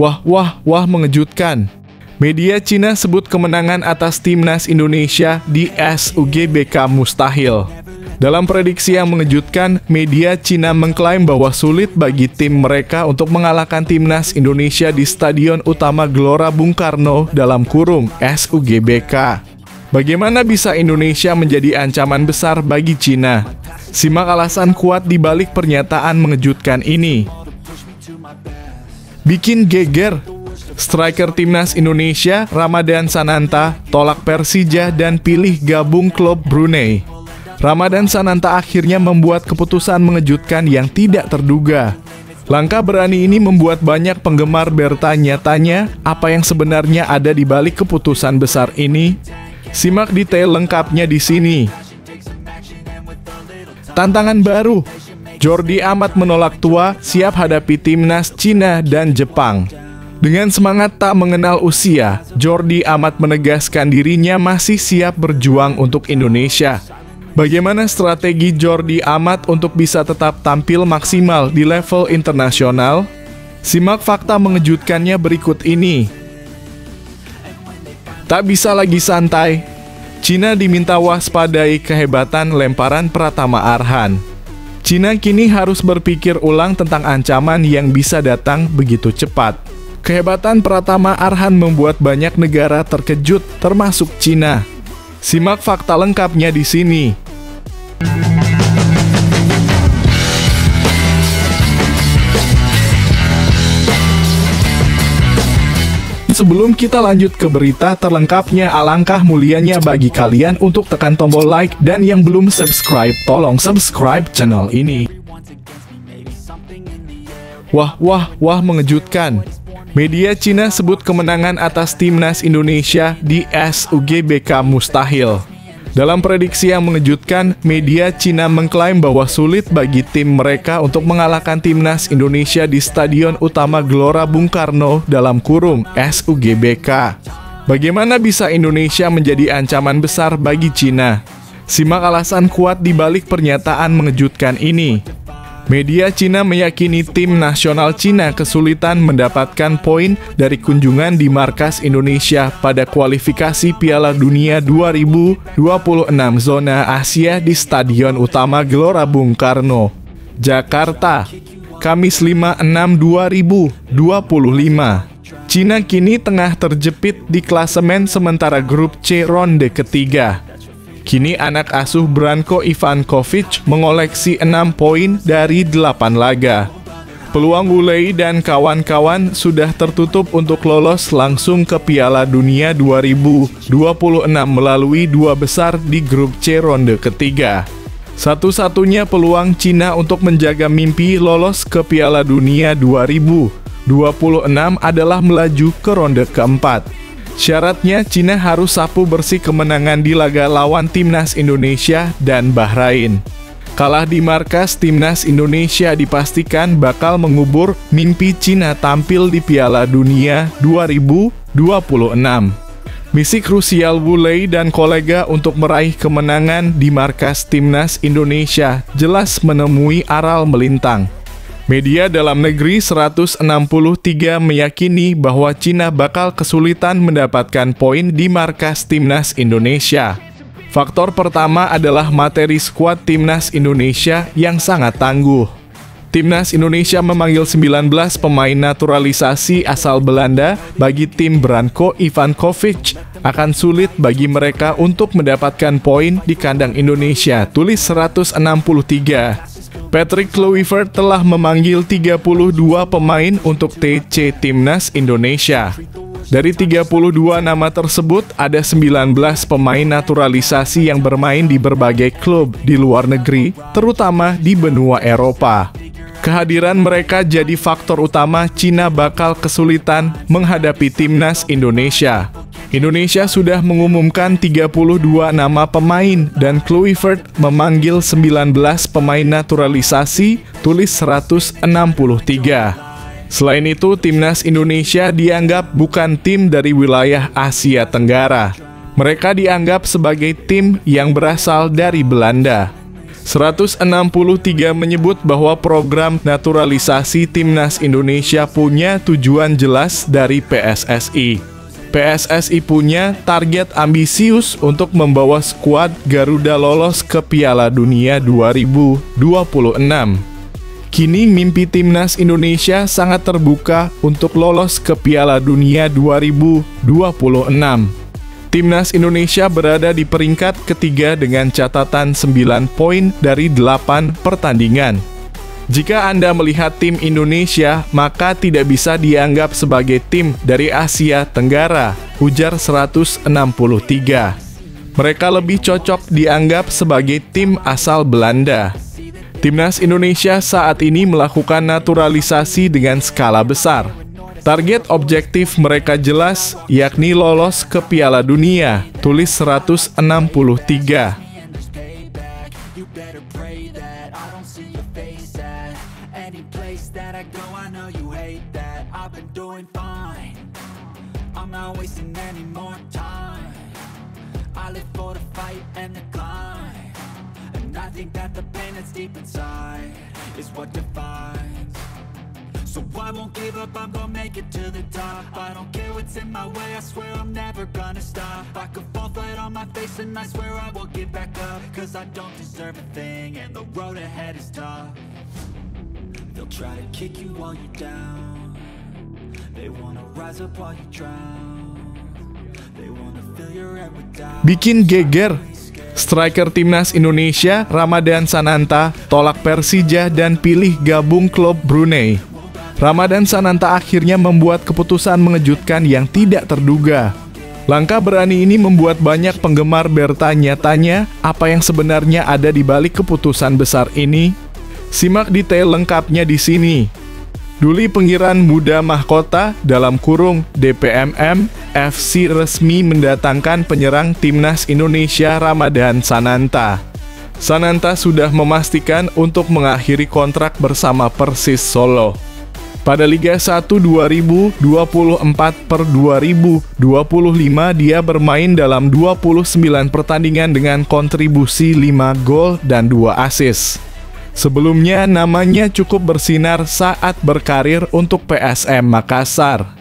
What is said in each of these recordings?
Wah, wah, wah, mengejutkan. Media Cina sebut kemenangan atas timnas Indonesia di SUGBK mustahil. Dalam prediksi yang mengejutkan, media Cina mengklaim bahwa sulit bagi tim mereka untuk mengalahkan timnas Indonesia di Stadion Utama Gelora Bung Karno (SUGBK). Bagaimana bisa Indonesia menjadi ancaman besar bagi Cina? Simak alasan kuat di balik pernyataan mengejutkan ini. Bikin geger. Striker timnas Indonesia, Ramadan Sananta, tolak Persija dan pilih gabung klub Brunei. Ramadan Sananta akhirnya membuat keputusan mengejutkan yang tidak terduga. Langkah berani ini membuat banyak penggemar bertanya-tanya apa yang sebenarnya ada di balik keputusan besar ini. Simak detail lengkapnya di sini. Tantangan baru. Jordi Amat menolak tua, siap hadapi timnas Cina dan Jepang. Dengan semangat tak mengenal usia, Jordi Amat menegaskan dirinya masih siap berjuang untuk Indonesia. Bagaimana strategi Jordi Amat untuk bisa tetap tampil maksimal di level internasional? Simak fakta mengejutkannya berikut ini. Tak bisa lagi santai. Cina diminta waspadai kehebatan lemparan Pratama Arhan. Cina kini harus berpikir ulang tentang ancaman yang bisa datang begitu cepat. Kehebatan Pratama Arhan membuat banyak negara terkejut, termasuk Cina. Simak fakta lengkapnya di sini. Sebelum kita lanjut ke berita terlengkapnya, alangkah mulianya bagi kalian untuk tekan tombol like, dan yang belum subscribe, tolong subscribe channel ini. Wah, wah, wah, mengejutkan. Media Cina sebut kemenangan atas timnas Indonesia di SUGBK mustahil. Dalam prediksi yang mengejutkan, media Cina mengklaim bahwa sulit bagi tim mereka untuk mengalahkan timnas Indonesia di Stadion Utama Gelora Bung Karno (SUGBK). Bagaimana bisa Indonesia menjadi ancaman besar bagi Cina? Simak alasan kuat di balik pernyataan mengejutkan ini. Media Cina meyakini tim nasional Cina kesulitan mendapatkan poin dari kunjungan di markas Indonesia pada kualifikasi Piala Dunia 2026 zona Asia di Stadion Utama Gelora Bung Karno, Jakarta, Kamis 5/6/2025. Cina kini tengah terjepit di klasemen sementara grup C ronde ketiga. Kini anak asuh Branko Ivankovic mengoleksi 6 poin dari 8 laga. Peluang Wulei dan kawan-kawan sudah tertutup untuk lolos langsung ke Piala Dunia 2026 melalui 2 besar di grup C ronde ketiga. Satu-satunya peluang Cina untuk menjaga mimpi lolos ke Piala Dunia 2026 adalah melaju ke ronde keempat. Syaratnya Cina harus sapu bersih kemenangan di laga lawan timnas Indonesia dan Bahrain. Kalah di markas timnas Indonesia dipastikan bakal mengubur mimpi Cina tampil di Piala Dunia 2026. Misi krusial Wulei dan kolega untuk meraih kemenangan di markas timnas Indonesia jelas menemui aral melintang. Media dalam negeri 163 meyakini bahwa Cina bakal kesulitan mendapatkan poin di markas timnas Indonesia. Faktor pertama adalah materi skuad timnas Indonesia yang sangat tangguh. Timnas Indonesia memanggil 19 pemain naturalisasi asal Belanda. Bagi tim Branko Ivankovic, akan sulit bagi mereka untuk mendapatkan poin di kandang Indonesia, tulis 163. Patrick Kluivert telah memanggil 32 pemain untuk TC Timnas Indonesia. Dari 32 nama tersebut, ada 19 pemain naturalisasi yang bermain di berbagai klub di luar negeri, terutama di benua Eropa. Kehadiran mereka jadi faktor utama Cina bakal kesulitan menghadapi Timnas Indonesia. Indonesia sudah mengumumkan 32 nama pemain dan Kluivert memanggil 19 pemain naturalisasi, tulis 163. Selain itu, timnas Indonesia dianggap bukan tim dari wilayah Asia Tenggara. Mereka dianggap sebagai tim yang berasal dari Belanda. 163 menyebut bahwa program naturalisasi timnas Indonesia punya tujuan jelas dari PSSI. PSSI punya target ambisius untuk membawa skuad Garuda lolos ke Piala Dunia 2026. Kini mimpi timnas Indonesia sangat terbuka untuk lolos ke Piala Dunia 2026. Timnas Indonesia berada di peringkat ketiga dengan catatan 9 poin dari 8 pertandingan. Jika Anda melihat tim Indonesia, maka tidak bisa dianggap sebagai tim dari Asia Tenggara, ujar 163. Mereka lebih cocok dianggap sebagai tim asal Belanda. Timnas Indonesia saat ini melakukan naturalisasi dengan skala besar. Target objektif mereka jelas, yakni lolos ke Piala Dunia, tulis 163. So I won't give up, I'm gonna make it to the top. I don't care what's in my way, I swear I'm never gonna stop. I could fall flat on my face and I swear I will get back up. Cause I don't deserve a thing and the road ahead is tough. They'll try to kick you while you're down. They wanna rise up while you drown. They wanna fill your head with doubt. Bikin geger. Striker timnas Indonesia, Ramadan Sananta, tolak Persija dan pilih gabung klub Brunei. Ramadan Sananta akhirnya membuat keputusan mengejutkan yang tidak terduga. Langkah berani ini membuat banyak penggemar bertanya-tanya apa yang sebenarnya ada di balik keputusan besar ini. Simak detail lengkapnya di sini. Duli Penggiran Muda Mahkota dalam kurung DPMM FC resmi mendatangkan penyerang timnas Indonesia Ramadan Sananta. Sananta sudah memastikan untuk mengakhiri kontrak bersama Persis Solo. Pada Liga 1 2024 per 2025 dia bermain dalam 29 pertandingan dengan kontribusi 5 gol dan 2 assist. Sebelumnya namanya cukup bersinar saat berkarir untuk PSM Makassar.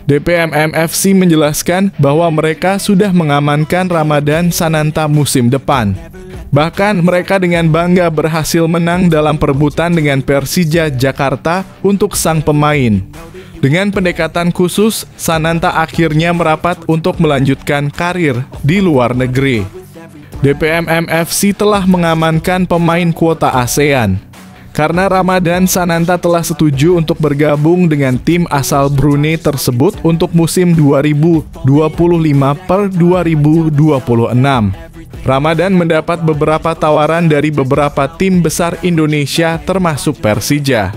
DPMM FC menjelaskan bahwa mereka sudah mengamankan Ramadan Sananta musim depan. Bahkan mereka dengan bangga berhasil menang dalam perebutan dengan Persija Jakarta untuk sang pemain. Dengan pendekatan khusus, Sananta akhirnya merapat untuk melanjutkan karir di luar negeri. DPMM FC telah mengamankan pemain kuota ASEAN. Karena Ramadan Sananta telah setuju untuk bergabung dengan tim asal Brunei tersebut untuk musim 2025 per 2026. Ramadan mendapat beberapa tawaran dari beberapa tim besar Indonesia termasuk Persija.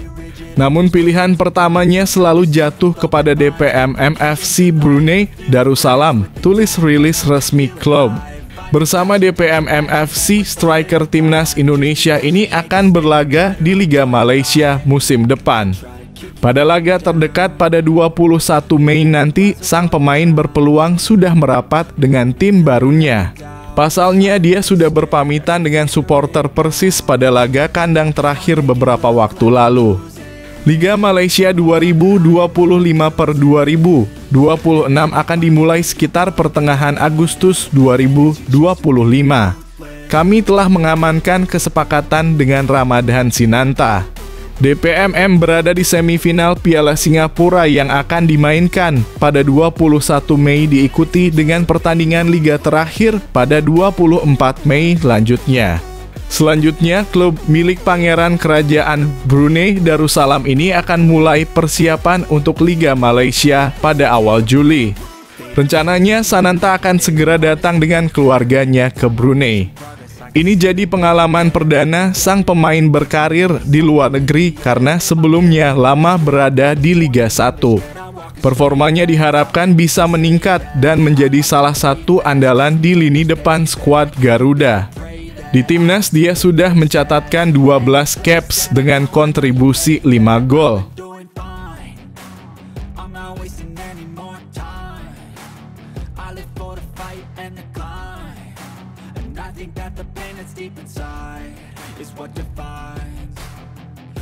Namun pilihan pertamanya selalu jatuh kepada DPMM FC Brunei Darussalam, tulis rilis resmi klub. Bersama DPMM FC, striker timnas Indonesia ini akan berlaga di Liga Malaysia musim depan. Pada laga terdekat pada 21 Mei nanti, sang pemain berpeluang sudah merapat dengan tim barunya. Pasalnya dia sudah berpamitan dengan supporter Persis pada laga kandang terakhir beberapa waktu lalu. Liga Malaysia 2025 per 2026 akan dimulai sekitar pertengahan Agustus 2025. Kami telah mengamankan kesepakatan dengan Ramadan Sananta. DPMM berada di semifinal Piala Singapura yang akan dimainkan pada 21 Mei diikuti dengan pertandingan liga terakhir pada 24 Mei selanjutnya. Selanjutnya, klub milik Pangeran Kerajaan Brunei Darussalam ini akan mulai persiapan untuk Liga Malaysia pada awal Juli. Rencananya, Sananta akan segera datang dengan keluarganya ke Brunei. Ini jadi pengalaman perdana sang pemain berkarir di luar negeri karena sebelumnya lama berada di Liga 1. Performanya diharapkan bisa meningkat dan menjadi salah satu andalan di lini depan skuad Garuda. Di timnas dia sudah mencatatkan 12 caps dengan kontribusi 5 gol. I think that the pain that's deep inside is what defines.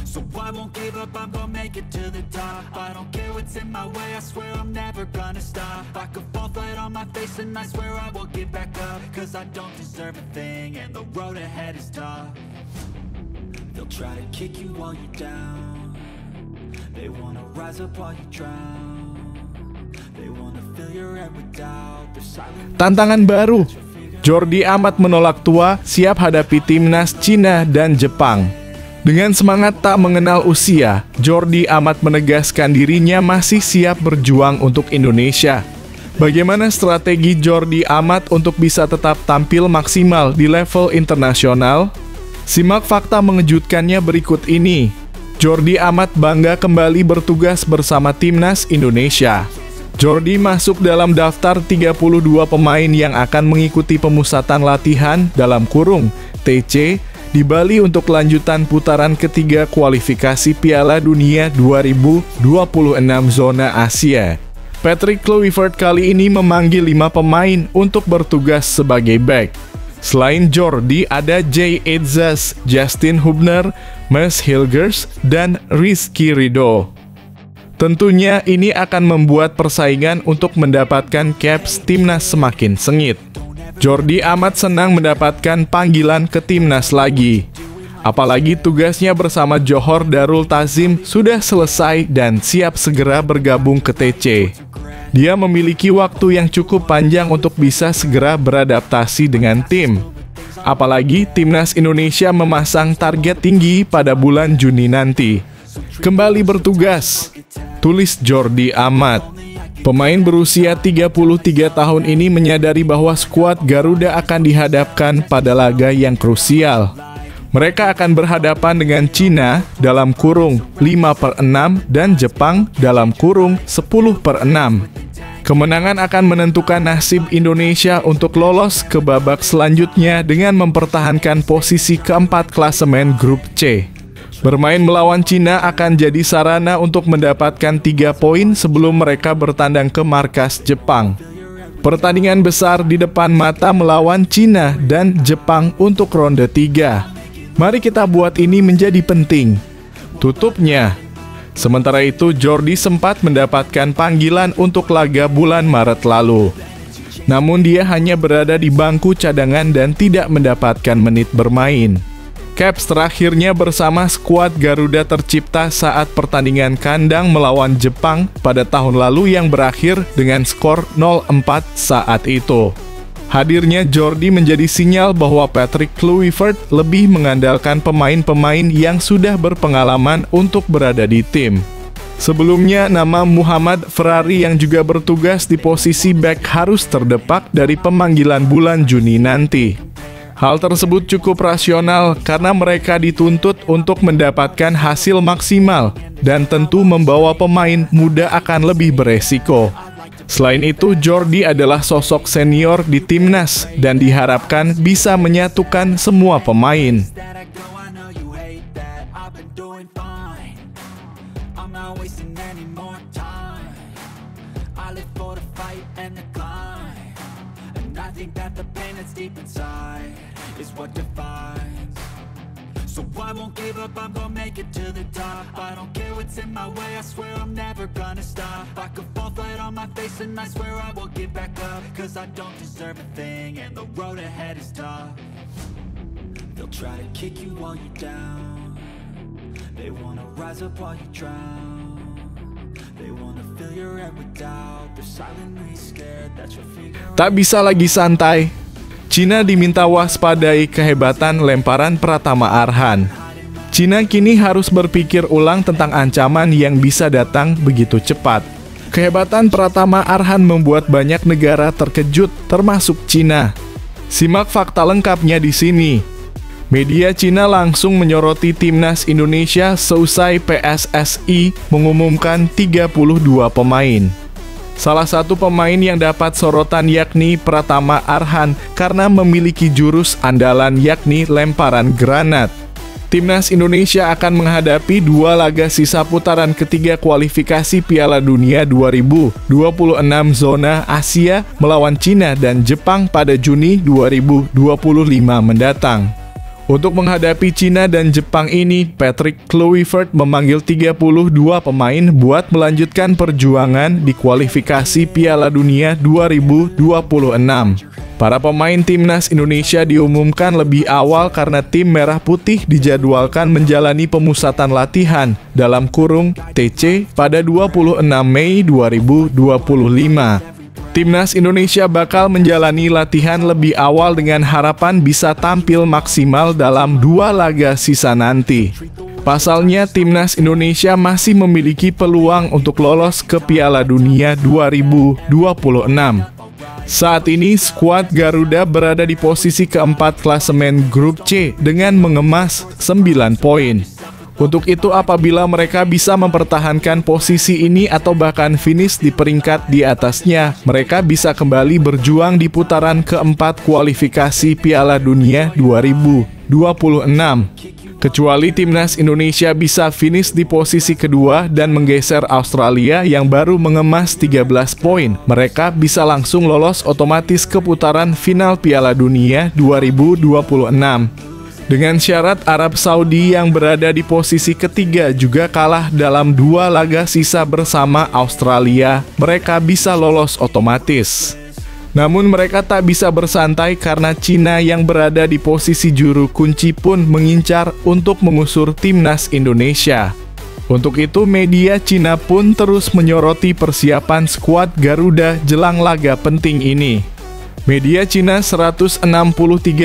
So I won't give up, I'm gonna make it to the top. I don't care what's in my way, I swear I'm never gonna stop. I could fall flat on my face and I swear I will get back up. Cause I don't deserve a thing and the road ahead is tough. They'll try to kick you while you're down. They wanna rise up while you drown. They wanna fill your head with doubt. They're silent. Tantangan baru, Jordi Amat menolak tua, siap hadapi timnas Cina dan Jepang. Dengan semangat tak mengenal usia, Jordi Amat menegaskan dirinya masih siap berjuang untuk Indonesia. Bagaimana strategi Jordi Amat untuk bisa tetap tampil maksimal di level internasional? Simak fakta mengejutkannya berikut ini. Jordi Amat bangga kembali bertugas bersama timnas Indonesia. Jordi masuk dalam daftar 32 pemain yang akan mengikuti pemusatan latihan dalam kurung (TC) di Bali untuk lanjutan putaran ketiga kualifikasi Piala Dunia 2026 zona Asia. Patrick Kluivert kali ini memanggil 5 pemain untuk bertugas sebagai bek. Selain Jordi, ada Jay Edzas, Justin Hubner, Mads Hilgers, dan Rizky Ridho. Tentunya ini akan membuat persaingan untuk mendapatkan caps timnas semakin sengit. Jordi Amat senang mendapatkan panggilan ke timnas lagi. Apalagi tugasnya bersama Johor Darul Ta'zim sudah selesai dan siap segera bergabung ke TC. Dia memiliki waktu yang cukup panjang untuk bisa segera beradaptasi dengan tim. Apalagi timnas Indonesia memasang target tinggi pada bulan Juni nanti. Kembali bertugas, tulis Jordi Amat. Pemain berusia 33 tahun ini menyadari bahwa skuad Garuda akan dihadapkan pada laga yang krusial. Mereka akan berhadapan dengan Cina dalam kurung 5/6 dan Jepang dalam kurung 10/6. Kemenangan akan menentukan nasib Indonesia untuk lolos ke babak selanjutnya dengan mempertahankan posisi keempat klasemen grup C. Bermain melawan Cina akan jadi sarana untuk mendapatkan 3 poin sebelum mereka bertandang ke markas Jepang. Pertandingan besar di depan mata melawan Cina dan Jepang untuk ronde 3. Mari kita buat ini menjadi penting. Tutupnya. Sementara itu, Jordi sempat mendapatkan panggilan untuk laga bulan Maret lalu. Namun dia hanya berada di bangku cadangan dan tidak mendapatkan menit bermain. Caps terakhirnya bersama skuad Garuda tercipta saat pertandingan kandang melawan Jepang pada tahun lalu yang berakhir dengan skor 0-4 saat itu. Hadirnya Jordi menjadi sinyal bahwa Patrick Kluivert lebih mengandalkan pemain-pemain yang sudah berpengalaman untuk berada di tim. Sebelumnya, nama Muhammad Ferrari yang juga bertugas di posisi bek harus terdepak dari pemanggilan bulan Juni nanti. Hal tersebut cukup rasional karena mereka dituntut untuk mendapatkan hasil maksimal dan tentu membawa pemain muda akan lebih beresiko. Selain itu, Jordi adalah sosok senior di timnas dan diharapkan bisa menyatukan semua pemain. Is what defines. So I won't give up, I'm gonna make it to the top. I don't care what's in my way, I swear I'm never gonna stop. I could fall flat on my face and I swear I will get back up. Cause I don't deserve a thing and the road ahead is tough. They'll try to kick you while you're down. They wanna rise up while you drown. They wanna fill your head with doubt. They're silently scared that you'll figure out. Tak bisa lagi santai. Cina diminta waspadai kehebatan lemparan Pratama Arhan. Cina kini harus berpikir ulang tentang ancaman yang bisa datang begitu cepat. Kehebatan Pratama Arhan membuat banyak negara terkejut, termasuk Cina. Simak fakta lengkapnya di sini. Media Cina langsung menyoroti timnas Indonesia seusai PSSI mengumumkan 32 pemain. Salah satu pemain yang dapat sorotan yakni Pratama Arhan karena memiliki jurus andalan yakni lemparan granat. Timnas Indonesia akan menghadapi 2 laga sisa putaran ketiga kualifikasi Piala Dunia 2026 zona Asia melawan Cina dan Jepang pada Juni 2025 mendatang. Untuk menghadapi Cina dan Jepang ini, Patrick Kluivert memanggil 32 pemain buat melanjutkan perjuangan di kualifikasi Piala Dunia 2026. Para pemain timnas Indonesia diumumkan lebih awal karena tim Merah Putih dijadwalkan menjalani pemusatan latihan dalam kurung TC pada 26 Mei 2025. Timnas Indonesia bakal menjalani latihan lebih awal dengan harapan bisa tampil maksimal dalam 2 laga sisa nanti. Pasalnya, Timnas Indonesia masih memiliki peluang untuk lolos ke Piala Dunia 2026. Saat ini, skuad Garuda berada di posisi keempat klasemen grup C dengan mengemas 9 poin. Untuk itu, apabila mereka bisa mempertahankan posisi ini atau bahkan finish di peringkat di atasnya, mereka bisa kembali berjuang di putaran keempat kualifikasi Piala Dunia 2026. Kecuali Timnas Indonesia bisa finish di posisi kedua dan menggeser Australia yang baru mengemas 13 poin, mereka bisa langsung lolos otomatis ke putaran final Piala Dunia 2026. Dengan syarat Arab Saudi yang berada di posisi ketiga juga kalah dalam 2 laga sisa bersama Australia, mereka bisa lolos otomatis. Namun mereka tak bisa bersantai karena Cina yang berada di posisi juru kunci pun mengincar untuk mengusur timnas Indonesia. Untuk itu, media Cina pun terus menyoroti persiapan skuad Garuda jelang laga penting ini. Media Cina 163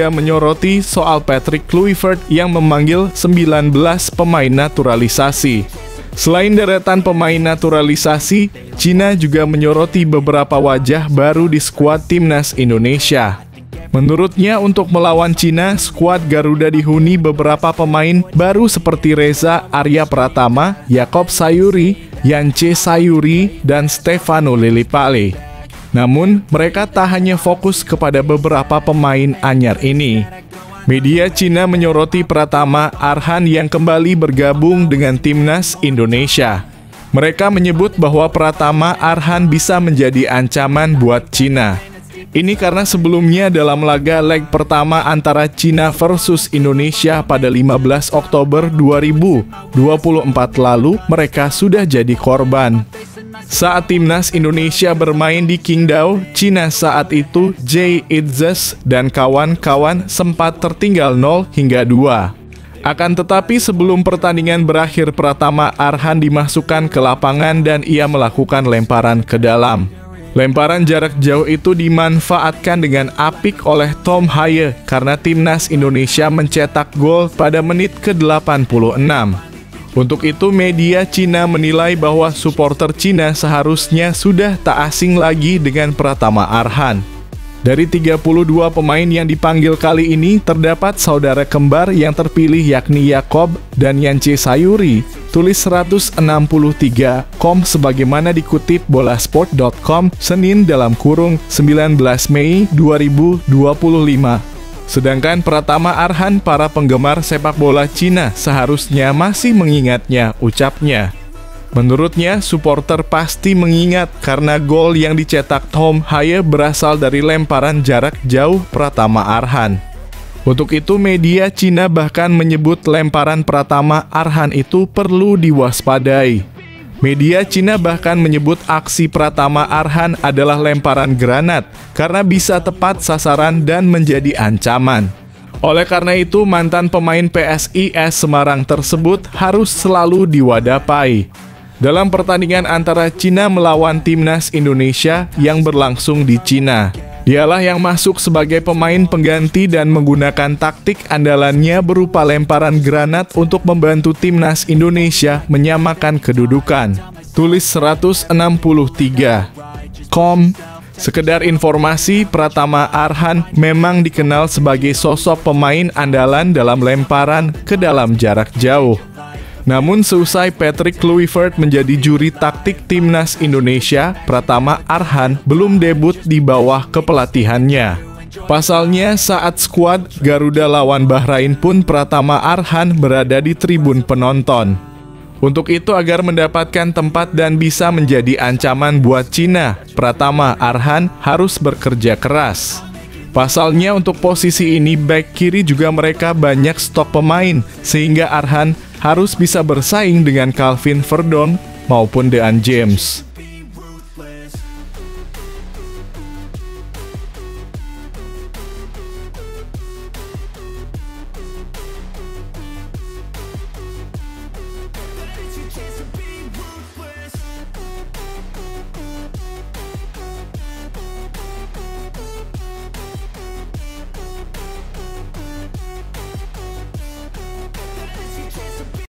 menyoroti soal Patrick Kluivert yang memanggil 19 pemain naturalisasi. Selain deretan pemain naturalisasi, Cina juga menyoroti beberapa wajah baru di skuad timnas Indonesia. Menurutnya, untuk melawan Cina, skuad Garuda dihuni beberapa pemain baru seperti Reza Arya Pratama, Yaakob Sayuri, Yance Sayuri, dan Stefano Lillipali. Namun, mereka tak hanya fokus kepada beberapa pemain anyar ini. Media Cina menyoroti Pratama Arhan yang kembali bergabung dengan timnas Indonesia. Mereka menyebut bahwa Pratama Arhan bisa menjadi ancaman buat Cina. Ini karena sebelumnya dalam laga leg pertama antara Cina versus Indonesia pada 15 Oktober 2024 lalu, mereka sudah jadi korban. Saat timnas Indonesia bermain di Qingdao, Cina saat itu Jay Itzes dan kawan-kawan sempat tertinggal 0 hingga 2. Akan tetapi sebelum pertandingan berakhir, Pratama Arhan dimasukkan ke lapangan dan ia melakukan lemparan ke dalam. Lemparan jarak jauh itu dimanfaatkan dengan apik oleh Tom Haye karena timnas Indonesia mencetak gol pada menit ke-86. Untuk itu, media Cina menilai bahwa supporter Cina seharusnya sudah tak asing lagi dengan Pratama Arhan. Dari 32 pemain yang dipanggil kali ini, terdapat saudara kembar yang terpilih yakni Yaakob dan Yance Sayuri, tulis 163.com sebagaimana dikutip bolasport.com Senin dalam kurung 19 Mei 2025. Sedangkan Pratama Arhan, para penggemar sepak bola Cina seharusnya masih mengingatnya, ucapnya. Menurutnya, supporter pasti mengingat karena gol yang dicetak Tom Haye berasal dari lemparan jarak jauh Pratama Arhan. Untuk itu, media Cina bahkan menyebut lemparan Pratama Arhan itu perlu diwaspadai. Media Cina bahkan menyebut aksi Pratama Arhan adalah lemparan granat karena bisa tepat sasaran dan menjadi ancaman. Oleh karena itu, mantan pemain PSIS Semarang tersebut harus selalu diwadapai. Dalam pertandingan antara Cina melawan timnas Indonesia yang berlangsung di Cina, dialah yang masuk sebagai pemain pengganti dan menggunakan taktik andalannya berupa lemparan granat untuk membantu timnas Indonesia menyamakan kedudukan. Tulis 163.com. Sekedar informasi, Pratama Arhan memang dikenal sebagai sosok pemain andalan dalam lemparan ke dalam jarak jauh. Namun seusai Patrick Kluivert menjadi juri taktik timnas Indonesia, Pratama Arhan belum debut di bawah kepelatihannya. Pasalnya, saat skuad Garuda lawan Bahrain pun Pratama Arhan berada di tribun penonton. Untuk itu, agar mendapatkan tempat dan bisa menjadi ancaman buat Cina, Pratama Arhan harus bekerja keras. Pasalnya, untuk posisi ini back kiri juga mereka banyak stok pemain, sehingga Arhan harus bisa bersaing dengan Calvin Verdon maupun Dean James.